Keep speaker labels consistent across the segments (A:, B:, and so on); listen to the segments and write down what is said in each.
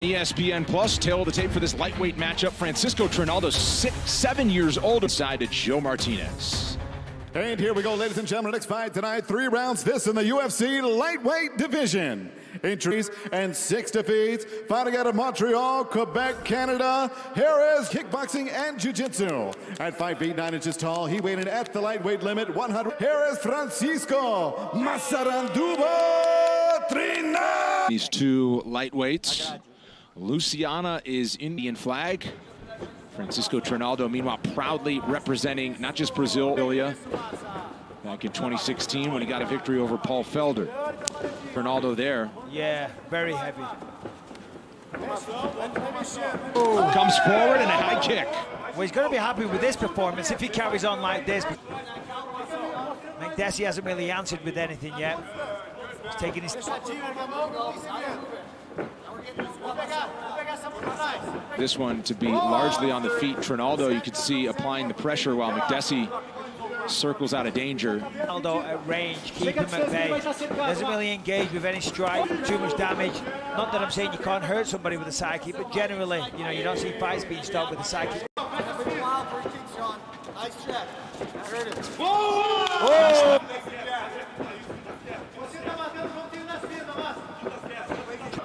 A: ESPN Plus, tail of the tape for this lightweight matchup. Francisco Trinaldo, 7 years old, side to Joe Martinez.
B: And here we go, ladies and gentlemen. Next fight tonight, 3 rounds. This in the UFC lightweight division. Injuries and 6 defeats. Fighting out of Montreal, Quebec, Canada. Harris, kickboxing and jiu-jitsu. At 5 feet 9 inches tall, he weighed in at the lightweight limit, 100. Harris Francisco Masaranduba Trinaldo.
A: These two lightweights. Luciana is Indian flag. Francisco Trinaldo, meanwhile, proudly representing not just Brazil, back in 2016 when he got a victory over Paul Felder. Trinaldo there.
C: Yeah, very heavy.
A: Comes forward and a high kick.
C: Well, he's going to be happy with this performance if he carries on like this. Makdessi hasn't really answered with anything yet. He's taking his...
A: This one to be largely on the feet. Trinaldo, you could see applying the pressure while Makdessi circles out of danger.
C: Trinaldo at range, keep him at bay. Doesn't really engage with any strike, too much damage. Not that I'm saying you can't hurt somebody with a side kick, but generally, you know, you don't see fights being stopped with a side kick.
D: Nice check. I heard it.
C: Whoa!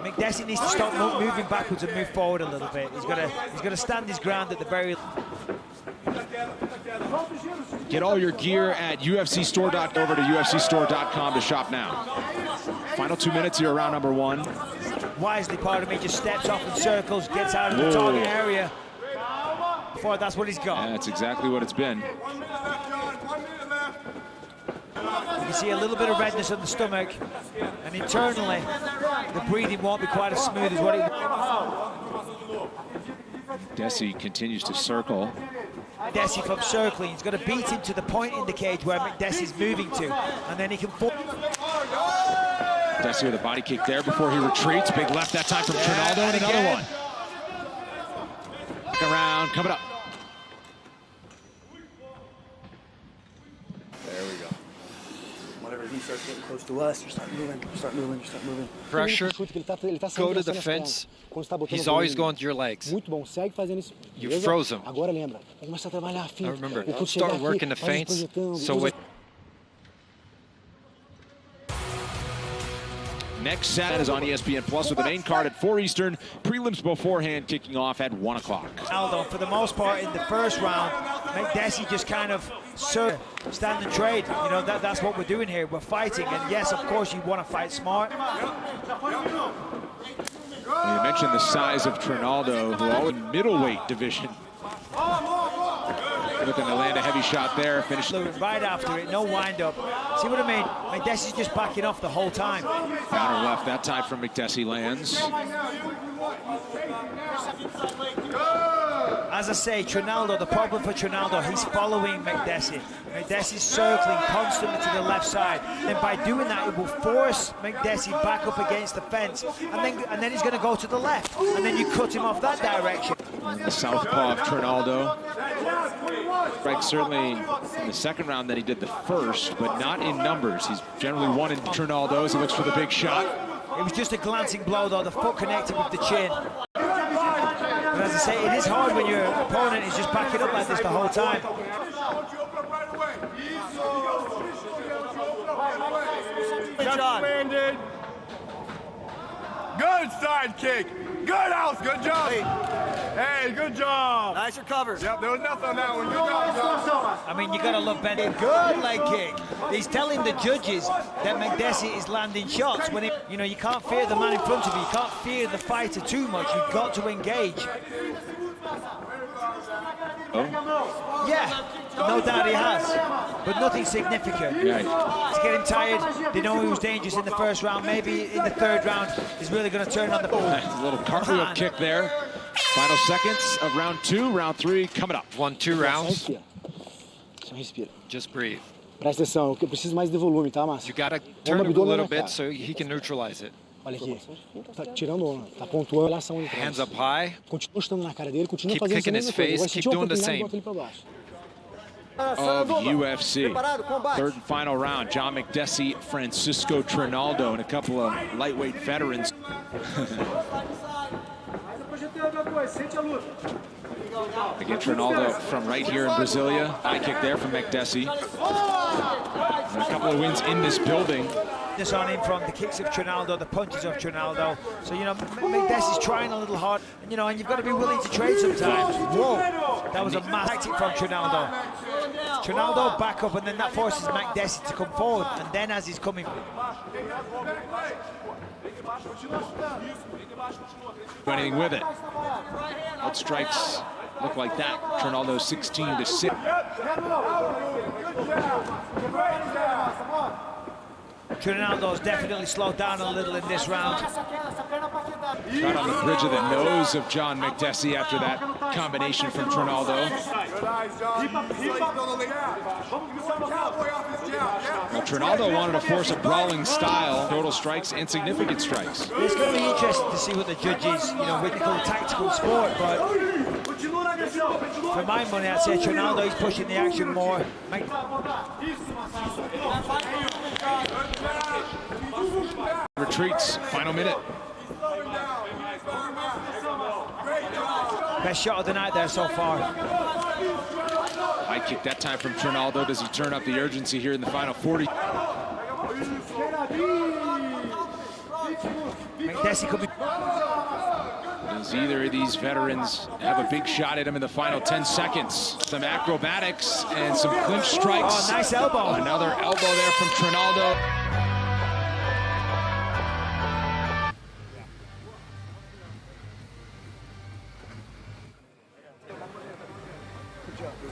C: Makdessi needs to stop moving backwards and move forward a little bit. He's got to stand his ground at the very.
A: Get all your gear at UFCstore.com. Over to UFCstore.com to shop now. Final 2 minutes here, round number 1.
C: Wisely, part of me just steps off in circles, gets out of the target area. Before that's what he's got.
A: Yeah, that's exactly what it's been.
C: You can see a little bit of redness on the stomach, and internally, the breathing won't be quite as smooth as what it was.
A: Makdessi continues to circle.
C: Makdessi from circling, he's got to beat him to the point in the cage where Makdessi's moving to, and then he can fall.
A: Makdessi with a body kick there before he retreats. Big left that time from Trinaldo, and another one. Second round coming up.
E: Whenever he starts getting close to us, you start moving, you start moving, you start moving.
F: Pressure, go to the fence. He's always going to your legs. You froze him. Now remember, start working the feints. So
A: Next set is on ESPN Plus with the main card at 4 Eastern. Prelims beforehand kicking off at 1 o'clock.
C: Aldo, for the most part, in the first round, Makdessi just kind of stand and trade. You know, that's what we're doing here. We're fighting, and yes, of course, you want to fight smart.
A: You mentioned the size of Trinaldo, who all in middleweight division. Looking to land a heavy shot there. Finish
C: right after it, no wind-up. See what I mean? Makdessi's just backing off the whole time.
A: Counter left that time from Makdessi lands.
C: As I say, Trinaldo, the problem for Trinaldo, he's following Makdessi. Makdessi's circling constantly to the left side. And by doing that, it will force Makdessi back up against the fence. And then he's going to go to the left. And then you cut him off that direction.
A: And the southpaw of Trinaldo. Right, certainly in the second round that he did the first, but not in numbers. He's generally won in Trinaldo as he looks for the big shot.
C: It was just a glancing blow, though. The foot connected with the chin. But as I say, it is hard when your opponent is just backing up like this the whole time.
G: Good side kick. Good house. Good job. Hey, good job.
D: Nice recovery.
G: Yep, there was nothing on that one. Good job.
C: I mean, you got to love Benny. Good leg kick. He's telling the judges that Makdessi is landing shots when you know, you can't fear the man in front of you. You can't fear the fighter too much. You've got to engage.
A: Oh.
C: Yeah, no doubt he has, but nothing significant.
A: Yeah.
C: He's getting tired. They know he was dangerous in the first round. Maybe in the third round, he's really going to turn on the ball.
A: A little cartwheel kick there. Final seconds of round 2. Round 3 coming up.
F: 1-2 rounds. Just breathe.
E: Presta atenção, eu preciso mais de volume, tá, Márcio?
F: You got to turn it a little bit so he can neutralize it.
E: Olha aqui, tá tirando, tá pontuando a ação de trás.
F: Hands up high.
E: Continua estando na cara dele, continua
F: Keep
E: fazendo
F: kicking his face, keep doing the same.
A: Of UFC. Third and final round, John Makdessi, Francisco Trinaldo, and a couple of lightweight veterans. Again, Trinaldo from right here in Brasilia. High kick there from Makdessi. And a couple of wins in this building.
C: This on him from the kicks of Trinaldo, the punches of Trinaldo. So, you know, Makdessi's trying a little hard, and, you know, and you've got to be willing to trade sometimes. Whoa, that was a mad tactic from Trinaldo. Trinaldo back up, and then that forces Makdessi to come forward, and then as he's coming...
A: Do anything with it. What strikes look like that? Trinaldo 16-6.
C: Trinaldo's definitely slowed down a little in this round.
A: Shot on the bridge of the nose of John Makdessi after that combination from Trinaldo. Well, Trinaldo wanted to force a brawling style, total strikes and significant strikes.
C: It's going to be interesting to see what the judges, you know, with the tactical sport, but for my money, I'd say Trinaldo is pushing the action more.
A: Retreats, final minute.
C: Best shot of the night there so far.
A: High kick that time from Trinaldo. Does he turn up the urgency here in the final 40?
C: Makdessi could be...
A: Does either of these veterans have a big shot at him in the final 10 seconds? Some acrobatics and some clinch strikes.
C: Oh, nice elbow.
A: Another elbow there from Trinaldo.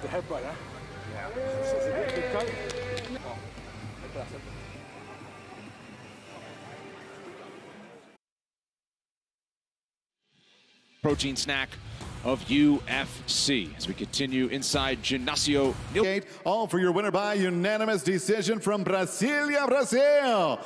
E: The headbutt, huh?
A: Protein snack of UFC as we continue inside Ginásio.
B: All for your winner by unanimous decision from Brasilia, Brazil.